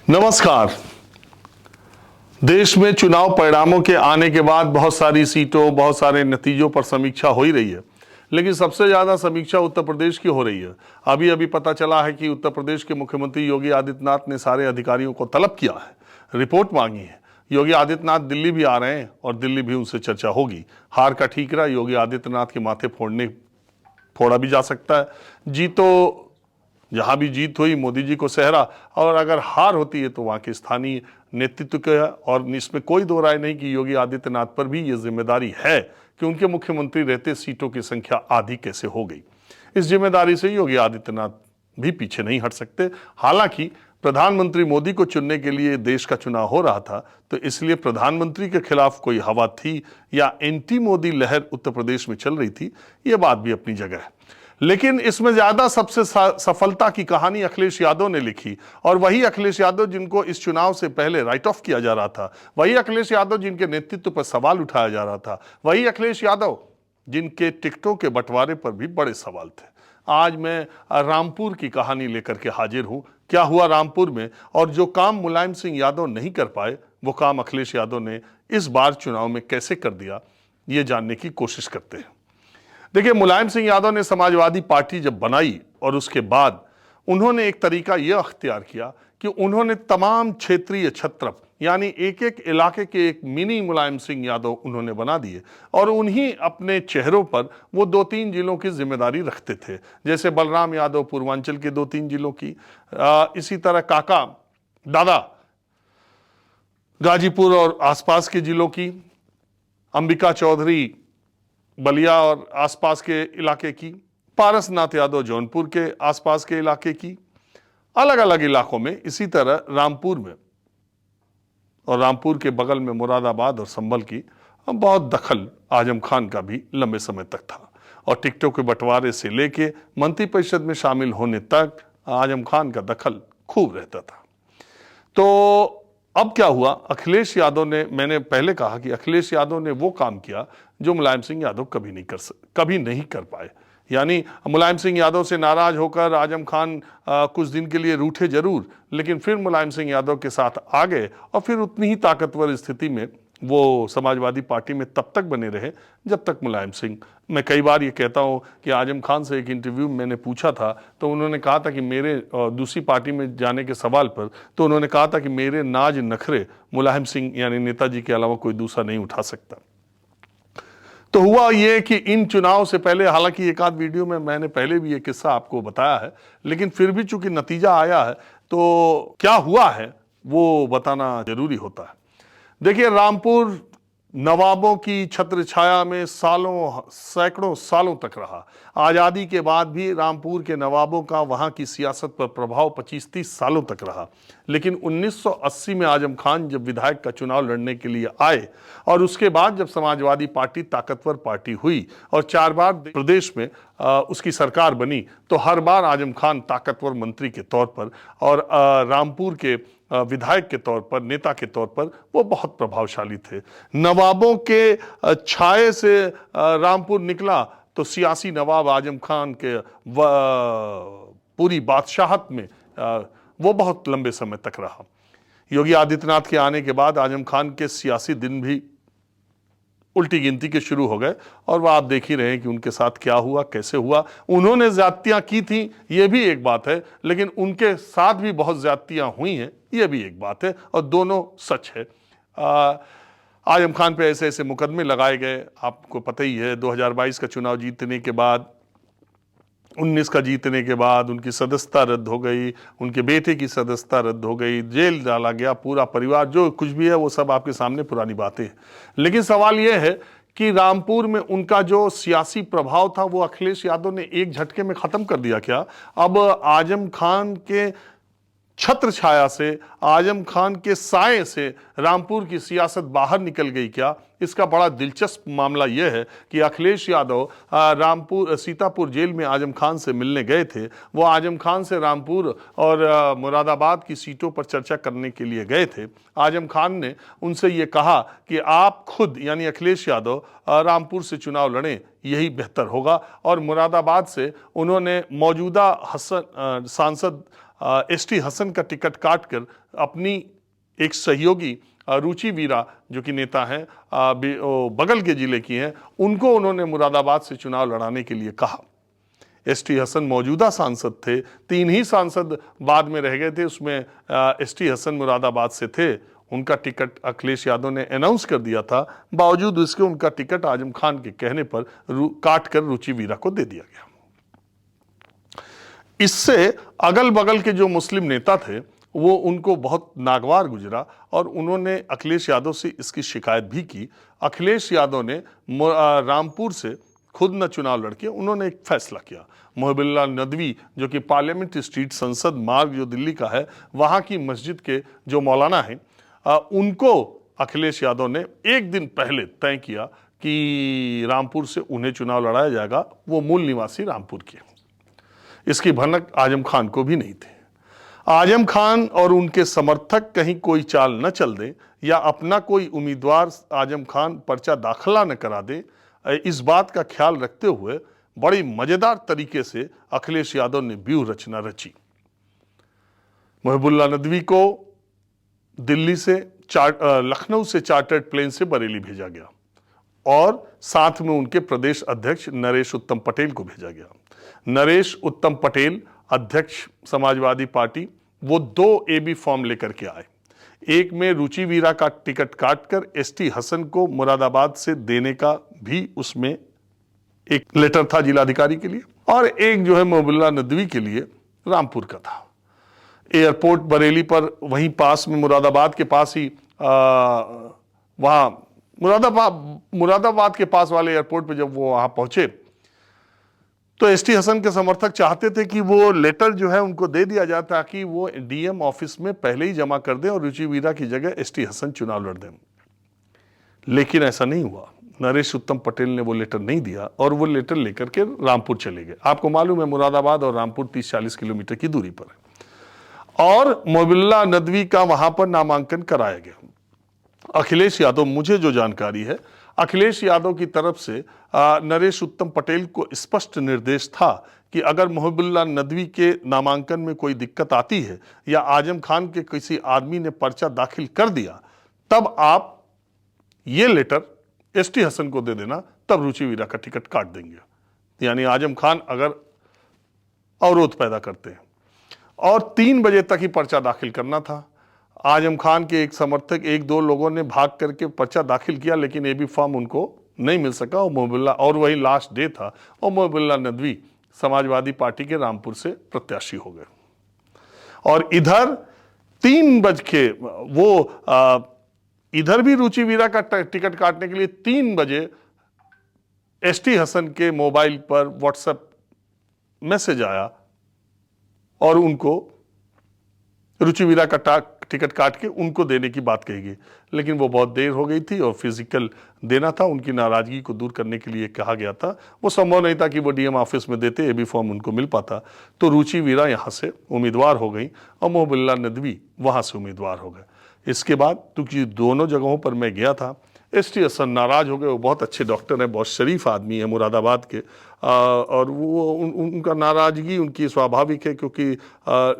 नमस्कार। देश में चुनाव परिणामों के आने के बाद बहुत सारी सीटों, बहुत सारे नतीजों पर समीक्षा हो ही रही है, लेकिन सबसे ज्यादा समीक्षा उत्तर प्रदेश की हो रही है। अभी अभी पता चला है कि उत्तर प्रदेश के मुख्यमंत्री योगी आदित्यनाथ ने सारे अधिकारियों को तलब किया है, रिपोर्ट मांगी है। योगी आदित्यनाथ दिल्ली भी आ रहे हैं और दिल्ली भी उनसे चर्चा होगी। हार का ठीकरा योगी आदित्यनाथ के माथे फोड़ा भी जा सकता है। जीतो जहां भी जीत हुई मोदी जी को सेहरा, और अगर हार होती है तो वहां के स्थानीय नेतृत्व का, और इसमें कोई दो राय नहीं कि योगी आदित्यनाथ पर भी ये जिम्मेदारी है कि उनके मुख्यमंत्री रहते सीटों की संख्या आधी कैसे हो गई। इस जिम्मेदारी से योगी आदित्यनाथ भी पीछे नहीं हट सकते। हालांकि प्रधानमंत्री मोदी को चुनने के लिए देश का चुनाव हो रहा था, तो इसलिए प्रधानमंत्री के खिलाफ कोई हवा थी या एंटी मोदी लहर उत्तर प्रदेश में चल रही थी, ये बात भी अपनी जगह है। लेकिन इसमें ज्यादा सबसे सफलता की कहानी अखिलेश यादव ने लिखी, और वही अखिलेश यादव जिनको इस चुनाव से पहले राइट ऑफ किया जा रहा था, वही अखिलेश यादव जिनके नेतृत्व पर सवाल उठाया जा रहा था, वही अखिलेश यादव जिनके टिकटों के बंटवारे पर भी बड़े सवाल थे। आज मैं रामपुर की कहानी लेकर के हाजिर हूं। क्या हुआ रामपुर में, और जो काम मुलायम सिंह यादव नहीं कर पाए वो काम अखिलेश यादव ने इस बार चुनाव में कैसे कर दिया, ये जानने की कोशिश करते हैं। देखिए, मुलायम सिंह यादव ने समाजवादी पार्टी जब बनाई और उसके बाद उन्होंने एक तरीका यह अख्तियार किया कि उन्होंने तमाम क्षेत्रीय छत्रप, यानी एक एक इलाके के एक मिनी मुलायम सिंह यादव उन्होंने बना दिए, और उन्हीं अपने चेहरों पर वो 2-3 जिलों की जिम्मेदारी रखते थे। जैसे बलराम यादव पूर्वांचल के 2-3 जिलों की, इसी तरह काका दादा गाजीपुर और आसपास के जिलों की, अंबिका चौधरी बलिया और आसपास के इलाके की, पारसनाथ यादव जौनपुर के आसपास के इलाके की, अलग अलग इलाकों में। इसी तरह रामपुर में, और रामपुर के बगल में मुरादाबाद और संभल की बहुत दखल आजम खान का भी लंबे समय तक था, और टिकटों के बंटवारे से लेके मंत्रिपरिषद में शामिल होने तक आजम खान का दखल खूब रहता था। तो अब क्या हुआ, अखिलेश यादव ने, मैंने पहले कहा कि अखिलेश यादव ने वो काम किया जो मुलायम सिंह यादव कभी नहीं कर पाए। यानी मुलायम सिंह यादव से नाराज होकर आजम खान कुछ दिन के लिए रूठे जरूर, लेकिन फिर मुलायम सिंह यादव के साथ आ गए, और फिर उतनी ही ताकतवर स्थिति में वो समाजवादी पार्टी में तब तक बने रहे जब तक मुलायम सिंह। मैं कई बार ये कहता हूँ कि आजम खान से एक इंटरव्यू में मैंने पूछा था, तो उन्होंने कहा था कि मेरे दूसरी पार्टी में जाने के सवाल पर, तो उन्होंने कहा था कि मेरे नाज नखरे मुलायम सिंह यानी नेताजी के अलावा कोई दूसरा नहीं उठा सकता। तो हुआ ये कि इन चुनाव से पहले, हालांकि एक आध वीडियो में मैंने पहले भी ये किस्सा आपको बताया है, लेकिन फिर भी चूंकि नतीजा आया है तो क्या हुआ है वो बताना जरूरी होता है। देखिए, रामपुर नवाबों की छत्र छाया में सैकड़ों सालों तक रहा। आजादी के बाद भी रामपुर के नवाबों का वहां की सियासत पर प्रभाव 25-30 सालों तक रहा। लेकिन 1980 में आजम खान जब विधायक का चुनाव लड़ने के लिए आए, और उसके बाद जब समाजवादी पार्टी ताकतवर पार्टी हुई और 4 बार प्रदेश में उसकी सरकार बनी, तो हर बार आजम खान ताकतवर मंत्री के तौर पर और रामपुर के विधायक के तौर पर, नेता के तौर पर वो बहुत प्रभावशाली थे। नवाबों के छाये से रामपुर निकला तो सियासी नवाब आजम खान के पूरी बादशाहत में वो बहुत लंबे समय तक रहा। योगी आदित्यनाथ के आने के बाद आजम खान के सियासी दिन भी उल्टी गिनती के शुरू हो गए, और वह आप देख ही रहे हैं कि उनके साथ क्या हुआ, कैसे हुआ। उन्होंने ज्यादतियां की थी, ये भी एक बात है, लेकिन उनके साथ भी बहुत ज्यादतियां हुई हैं, ये भी एक बात है, और दोनों सच है। आजम खान पे ऐसे ऐसे मुकदमे लगाए गए, आपको पता ही है। 2022 का चुनाव जीतने के बाद, 19 का जीतने के बाद उनकी सदस्यता रद्द हो गई, उनके बेटे की सदस्यता रद्द हो गई, जेल डाला गया पूरा परिवार, जो कुछ भी है वो सब आपके सामने पुरानी बातें हैं। लेकिन सवाल यह है कि रामपुर में उनका जो सियासी प्रभाव था वो अखिलेश यादव ने एक झटके में खत्म कर दिया क्या? अब आजम खान के छत्र छाया से, आजम खान के साए से रामपुर की सियासत बाहर निकल गई क्या? इसका बड़ा दिलचस्प मामला यह है कि अखिलेश यादव सीतापुर जेल में आजम खान से मिलने गए थे। वो आजम खान से रामपुर और मुरादाबाद की सीटों पर चर्चा करने के लिए गए थे। आजम खान ने उनसे ये कहा कि आप खुद यानी अखिलेश यादव रामपुर से चुनाव लड़ें, यही बेहतर होगा। और मुरादाबाद से उन्होंने मौजूदा सांसद एसटी हसन का टिकट काटकर अपनी एक सहयोगी रुचि वीरा जो कि नेता हैं, बगल के जिले की हैं, उनको उन्होंने मुरादाबाद से चुनाव लड़ाने के लिए कहा। एसटी हसन मौजूदा सांसद थे, 3 ही सांसद बाद में रह गए थे, उसमें एसटी हसन मुरादाबाद से थे। उनका टिकट अखिलेश यादव ने अनाउंस कर दिया था, बावजूद उसके उनका टिकट आजम खान के कहने पर काट कर रुचि वीरा को दे दिया गया। इससे अगल बगल के जो मुस्लिम नेता थे वो उनको बहुत नागवार गुजरा और उन्होंने अखिलेश यादव से इसकी शिकायत भी की। अखिलेश यादव ने रामपुर से खुद न चुनाव लड़के उन्होंने एक फैसला किया। मोहबुल्ला नदवी जो कि पार्लियामेंट स्ट्रीट संसद मार्ग जो दिल्ली का है, वहाँ की मस्जिद के जो मौलाना हैं, उनको अखिलेश यादव ने एक दिन पहले तय किया कि रामपुर से उन्हें चुनाव लड़ाया जाएगा। वो मूल निवासी रामपुर के। इसकी भनक आजम खान को भी नहीं थे। आजम खान और उनके समर्थक कहीं कोई चाल न चल दे या अपना कोई उम्मीदवार आजम खान पर्चा दाखिला न करा दे, इस बात का ख्याल रखते हुए बड़ी मजेदार तरीके से अखिलेश यादव ने व्यूह रचना रची। मोहबुल्ला नदवी को दिल्ली से लखनऊ से चार्टर्ड प्लेन से बरेली भेजा गया और साथ में उनके प्रदेश अध्यक्ष नरेश उत्तम पटेल को भेजा गया। नरेश उत्तम पटेल अध्यक्ष समाजवादी पार्टी, वो 2 AB फॉर्म लेकर के आए। एक में रुचि वीरा का टिकट काटकर एसटी हसन को मुरादाबाद से देने का भी उसमें एक लेटर था जिलाधिकारी के लिए, और एक जो है मोहबुल्ला नदवी के लिए रामपुर का था। एयरपोर्ट बरेली पर वहीं पास में मुरादाबाद के पास ही वहां मुरादाबाद के पास वाले एयरपोर्ट पे जब वो वहां पहुंचे तो एसटी हसन के समर्थक चाहते थे कि वो लेटर जो है उनको दे दिया जाए ताकि वो डीएम ऑफिस में पहले ही जमा कर दें और रुचि वीरा की जगह एसटी हसन चुनाव लड़ दें। लेकिन ऐसा नहीं हुआ। नरेश उत्तम पटेल ने वो लेटर नहीं दिया और वो लेटर लेकर के रामपुर चले गए। आपको मालूम है मुरादाबाद और रामपुर 30-40 किलोमीटर की दूरी पर है और मोहबुल्ला नदवी का वहां पर नामांकन कराया गया। अखिलेश यादव, मुझे जो जानकारी है, अखिलेश यादव की तरफ से नरेश उत्तम पटेल को स्पष्ट निर्देश था कि अगर मोहबुल्ला नदवी के नामांकन में कोई दिक्कत आती है या आजम खान के किसी आदमी ने पर्चा दाखिल कर दिया, तब आप ये लेटर एसटी हसन को दे देना, तब रुचि वीरा का टिकट काट देंगे। यानी आजम खान अगर अवरोध पैदा करते हैं, और 3 बजे तक ही पर्चा दाखिल करना था। आजम खान के एक समर्थक 1-2 लोगों ने भाग करके पर्चा दाखिल किया, लेकिन AB फॉर्म उनको नहीं मिल सका और मोहबुल्ला, और वही लास्ट डे था, और मोहबुल्ला नदवी समाजवादी पार्टी के रामपुर से प्रत्याशी हो गए। और इधर 3 बज के वो इधर भी रुचि वीरा का टिकट काटने के लिए 3 बजे एसटी हसन के मोबाइल पर व्हाट्सएप मैसेज आया और उनको रुचि वीरा का टिकट काट के उनको देने की बात कही गई, लेकिन वो बहुत देर हो गई थी और फिजिकल देना था। उनकी नाराजगी को दूर करने के लिए कहा गया था। वो संभव नहीं था कि वो डीएम ऑफिस में देते, AB फॉर्म उनको मिल पाता। तो रुचि वीरा यहाँ से उम्मीदवार हो गई और मोहबुल्ला नदवी वहाँ से उम्मीदवार हो गए। इसके बाद क्योंकि दोनों जगहों पर मैं गया था, एसटी हसन नाराज हो गए। वो बहुत अच्छे डॉक्टर हैं, बहुत शरीफ आदमी है मुरादाबाद के, और वो उनका नाराजगी उनकी स्वाभाविक है, क्योंकि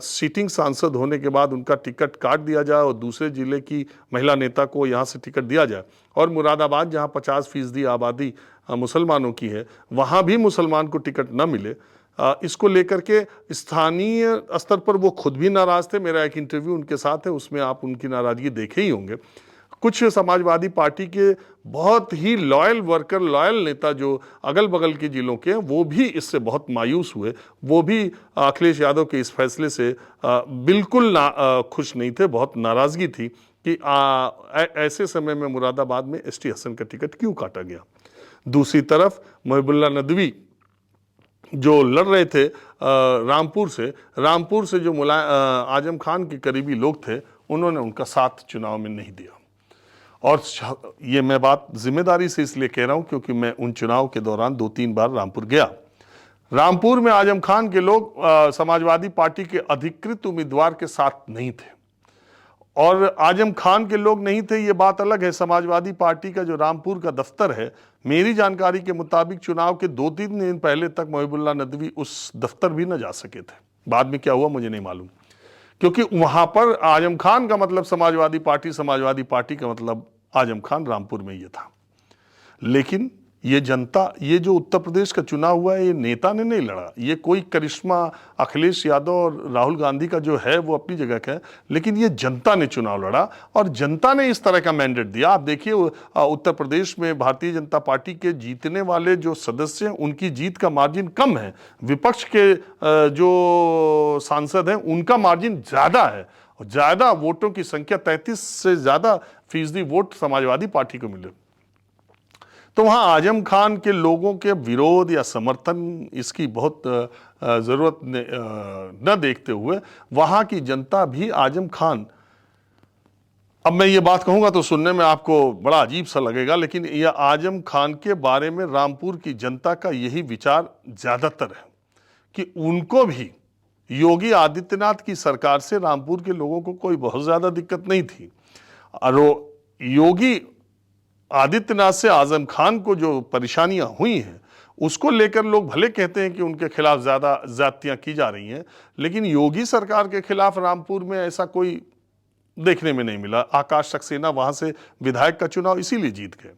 सीटिंग सांसद होने के बाद उनका टिकट काट दिया जाए और दूसरे जिले की महिला नेता को यहाँ से टिकट दिया जाए, और मुरादाबाद जहाँ 50% आबादी मुसलमानों की है, वहाँ भी मुसलमान को टिकट न मिले। इसको लेकर के स्थानीय स्तर पर वो खुद भी नाराज थे। मेरा एक इंटरव्यू उनके साथ है, उसमें आप उनकी नाराजगी देखे ही होंगे। कुछ समाजवादी पार्टी के बहुत ही लॉयल वर्कर, लॉयल नेता जो अगल बगल के जिलों के हैं, वो भी इससे बहुत मायूस हुए। वो भी अखिलेश यादव के इस फैसले से बिल्कुल खुश नहीं थे, बहुत नाराज़गी थी कि ऐसे समय में मुरादाबाद में एसटी हसन का टिकट क्यों काटा गया। दूसरी तरफ मोहबुल्ला नदवी जो लड़ रहे थे रामपुर से जो आजम खान के करीबी लोग थे, उन्होंने उनका साथ चुनाव में नहीं दिया। और ये मैं बात जिम्मेदारी से इसलिए कह रहा हूं क्योंकि मैं उन चुनाव के दौरान 2-3 बार रामपुर गया। रामपुर में आजम खान के लोग समाजवादी पार्टी के अधिकृत उम्मीदवार के साथ नहीं थे, और आजम खान के लोग नहीं थे, ये बात अलग है। समाजवादी पार्टी का जो रामपुर का दफ्तर है, मेरी जानकारी के मुताबिक चुनाव के 2-3 दिन पहले तक मोहबुल्ला नदवी उस दफ्तर भी न जा सके थे। बाद में क्या हुआ मुझे नहीं मालूम। क्योंकि वहां पर आजम खान का मतलब समाजवादी पार्टी का मतलब आजम खान रामपुर में ये था। लेकिन ये जनता, ये जो उत्तर प्रदेश का चुनाव हुआ है, ये नेता ने नहीं लड़ा, ये कोई करिश्मा अखिलेश यादव और राहुल गांधी का जो है वो अपनी जगह का है, लेकिन ये जनता ने चुनाव लड़ा और जनता ने इस तरह का मैंडेट दिया। आप देखिए उत्तर प्रदेश में भारतीय जनता पार्टी के जीतने वाले जो सदस्य हैं उनकी जीत का मार्जिन कम है, विपक्ष के जो सांसद हैं उनका मार्जिन ज्यादा है, और ज्यादा वोटों की संख्या 33 से ज्यादा फीसदी वोट समाजवादी पार्टी को मिले। तो वहां आजम खान के लोगों के विरोध या समर्थन इसकी बहुत जरूरत न देखते हुए वहां की जनता भी आजम खान, अब मैं ये बात कहूंगा तो सुनने में आपको बड़ा अजीब सा लगेगा, लेकिन यह आजम खान के बारे में रामपुर की जनता का यही विचार ज्यादातर है कि उनको भी योगी आदित्यनाथ की सरकार से रामपुर के लोगों को कोई बहुत ज्यादा दिक्कत नहीं थी, और योगी आदित्यनाथ से आजम खान को जो परेशानियां हुई हैं उसको लेकर लोग भले कहते हैं कि उनके खिलाफ ज्यादा ज्यादतियां की जा रही हैं, लेकिन योगी सरकार के खिलाफ रामपुर में ऐसा कोई देखने में नहीं मिला। आकाश सक्सेना वहां से विधायक का चुनाव इसीलिए जीत गए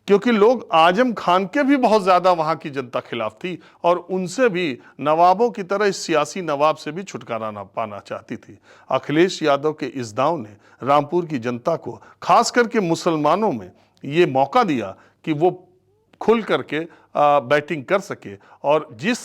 क्योंकि लोग आजम खान के भी बहुत ज्यादा वहां की जनता खिलाफ थी और उनसे भी नवाबों की तरह इस सियासी नवाब से भी छुटकारा ना पाना चाहती थी। अखिलेश यादव के इस दांव ने रामपुर की जनता को, खास करके मुसलमानों में, ये मौका दिया कि वो खुल करके बैटिंग कर सके, और जिस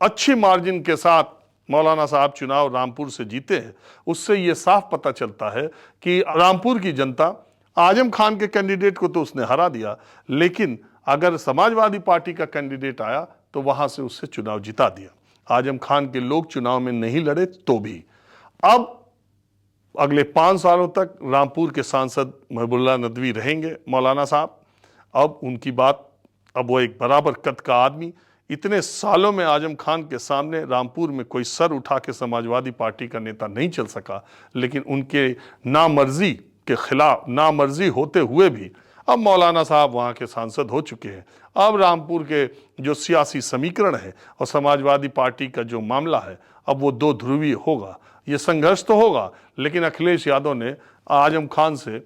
अच्छी मार्जिन के साथ मौलाना साहब चुनाव रामपुर से जीते हैं उससे ये साफ पता चलता है कि रामपुर की जनता आजम खान के कैंडिडेट को तो उसने हरा दिया, लेकिन अगर समाजवादी पार्टी का कैंडिडेट आया तो वहां से उससे चुनाव जिता दिया। आजम खान के लोग चुनाव में नहीं लड़े तो भी अब अगले 5 सालों तक रामपुर के सांसद महबूबुल्लाह नदवी रहेंगे मौलाना साहब। अब उनकी बात, अब वो एक बराबर कद का आदमी, इतने सालों में आजम खान के सामने रामपुर में कोई सर उठा के समाजवादी पार्टी का नेता नहीं चल सका, लेकिन उनके नामर्जी के खिलाफ, नामर्जी होते हुए भी अब मौलाना साहब वहाँ के सांसद हो चुके हैं। अब रामपुर के जो सियासी समीकरण है और समाजवादी पार्टी का जो मामला है, अब वो 2 ध्रुवीय होगा। ये संघर्ष तो होगा, लेकिन अखिलेश यादव ने आजम खान से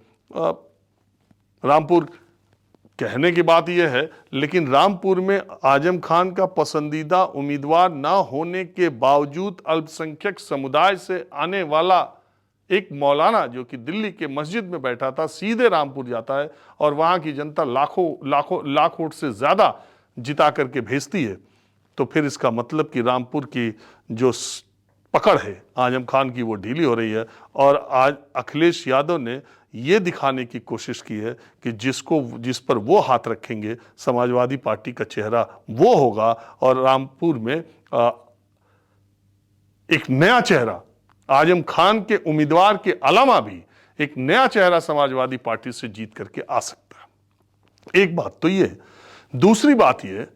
रामपुर, कहने की बात यह है, लेकिन रामपुर में आजम खान का पसंदीदा उम्मीदवार ना होने के बावजूद अल्पसंख्यक समुदाय से आने वाला एक मौलाना जो कि दिल्ली के मस्जिद में बैठा था, सीधे रामपुर जाता है और वहां की जनता लाख वोट से ज्यादा जिता करके भेजती है। तो फिर इसका मतलब कि रामपुर की जो पकड़ है आजम खान की वो ढीली हो रही है, और आज अखिलेश यादव ने ये दिखाने की कोशिश की है कि जिस पर वो हाथ रखेंगे समाजवादी पार्टी का चेहरा वो होगा, और रामपुर में एक नया चेहरा आजम खान के उम्मीदवार के अलावा भी एक नया चेहरा समाजवादी पार्टी से जीत करके आ सकता है। एक बात तो ये, दूसरी बात ये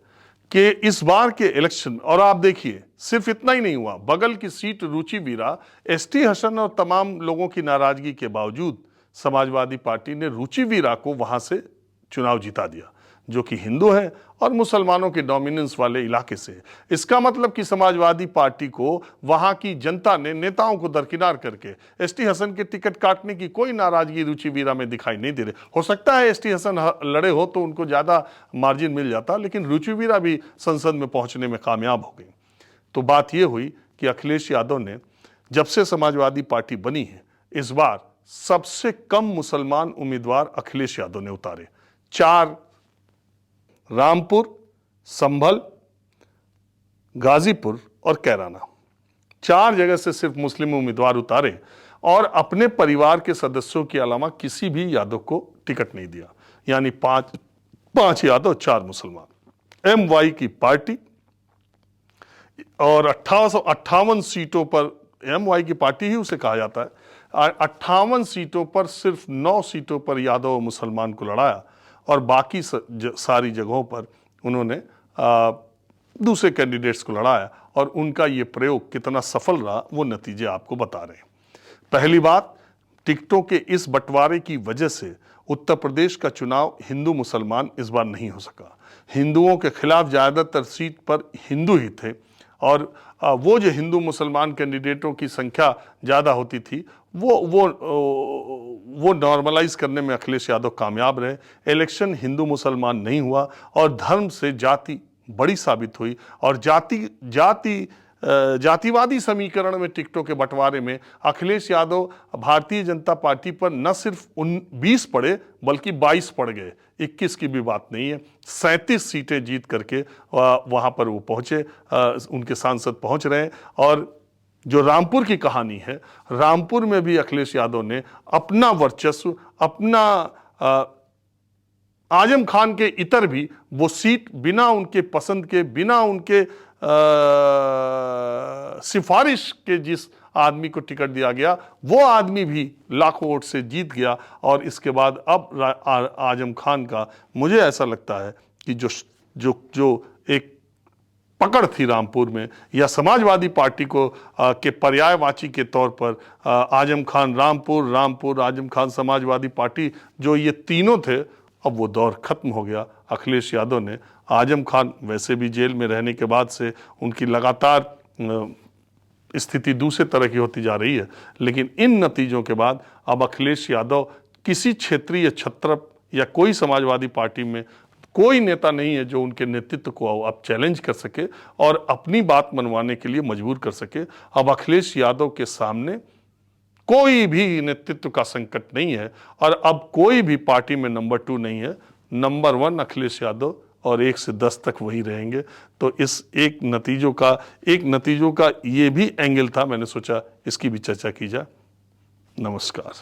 कि इस बार के इलेक्शन, और आप देखिए सिर्फ इतना ही नहीं हुआ, बगल की सीट रुचि वीरा, एसटी हसन और तमाम लोगों की नाराजगी के बावजूद समाजवादी पार्टी ने रुचि वीरा को वहां से चुनाव जिता दिया, जो कि हिंदू है और मुसलमानों के डोमिनेंस वाले इलाके से। इसका मतलब कि समाजवादी पार्टी को वहां की जनता ने नेताओं को दरकिनार करके एसटी हसन के टिकट काटने की कोई नाराजगी रुचि वीरा में दिखाई नहीं दे रही। हो सकता है एसटी हसन लड़े हो तो उनको ज्यादा मार्जिन मिल जाता, लेकिन रुचि वीरा भी संसद में पहुंचने में कामयाब हो गई। तो बात यह हुई कि अखिलेश यादव ने, जब से समाजवादी पार्टी बनी है, इस बार सबसे कम मुसलमान उम्मीदवार अखिलेश यादव ने उतारे। 4 रामपुर, संभल, गाजीपुर और कैराना, 4 जगह से सिर्फ मुस्लिम उम्मीदवार उतारे और अपने परिवार के सदस्यों के अलावा किसी भी यादव को टिकट नहीं दिया। यानी 5 यादव 4 मुसलमान। MY की पार्टी, और 1858 सीटों पर, MY की पार्टी ही उसे कहा जाता है, 58 सीटों पर सिर्फ 9 सीटों पर यादव और मुसलमान को लड़ाया, और बाकी सारी जगहों पर उन्होंने दूसरे कैंडिडेट्स को लड़ाया। और उनका ये प्रयोग कितना सफल रहा वो नतीजे आपको बता रहे हैं। पहली बात, टिकटों के इस बंटवारे की वजह से उत्तर प्रदेश का चुनाव हिंदू मुसलमान इस बार नहीं हो सका। हिंदुओं के खिलाफ ज्यादातर सीट पर हिंदू ही थे और वो जो हिंदू मुसलमान कैंडिडेटों की संख्या ज़्यादा होती थी वो नॉर्मलाइज करने में अखिलेश यादव कामयाब रहे। इलेक्शन हिंदू मुसलमान नहीं हुआ और धर्म से जाति बड़ी साबित हुई और जातिवादी समीकरण में टिकटों के बंटवारे में अखिलेश यादव भारतीय जनता पार्टी पर न सिर्फ 20 पड़े बल्कि 22 पड़ गए, 21 की भी बात नहीं है। 37 सीटें जीत करके वहां पर वो पहुंचे, उनके सांसद पहुंच रहे हैं। और जो रामपुर की कहानी है, रामपुर में भी अखिलेश यादव ने अपना वर्चस्व, अपना आजम खान के इतर भी वो सीट बिना उनके पसंद के, बिना उनके सिफारिश के जिस आदमी को टिकट दिया गया वो आदमी भी लाखों वोट से जीत गया। और इसके बाद अब आजम खान का मुझे ऐसा लगता है कि जो एक पकड़ थी रामपुर में या समाजवादी पार्टी को के पर्यायवाची के तौर पर आजम खान रामपुर आजम खान समाजवादी पार्टी, जो ये तीनों थे, अब वो दौर खत्म हो गया। अखिलेश यादव ने, आजम खान वैसे भी जेल में रहने के बाद से उनकी लगातार स्थिति दूसरे तरह की होती जा रही है, लेकिन इन नतीजों के बाद अब अखिलेश यादव किसी क्षेत्रीय छत्र या कोई समाजवादी पार्टी में कोई नेता नहीं है जो उनके नेतृत्व को अब चैलेंज कर सके और अपनी बात मनवाने के लिए मजबूर कर सके। अब अखिलेश यादव के सामने कोई भी नेतृत्व का संकट नहीं है और अब कोई भी पार्टी में नंबर 2 नहीं है। नंबर 1 अखिलेश यादव और 1 से 10 तक वही रहेंगे। तो इस एक नतीजों का ये भी एंगल था, मैंने सोचा इसकी भी चर्चा की जाए। नमस्कार।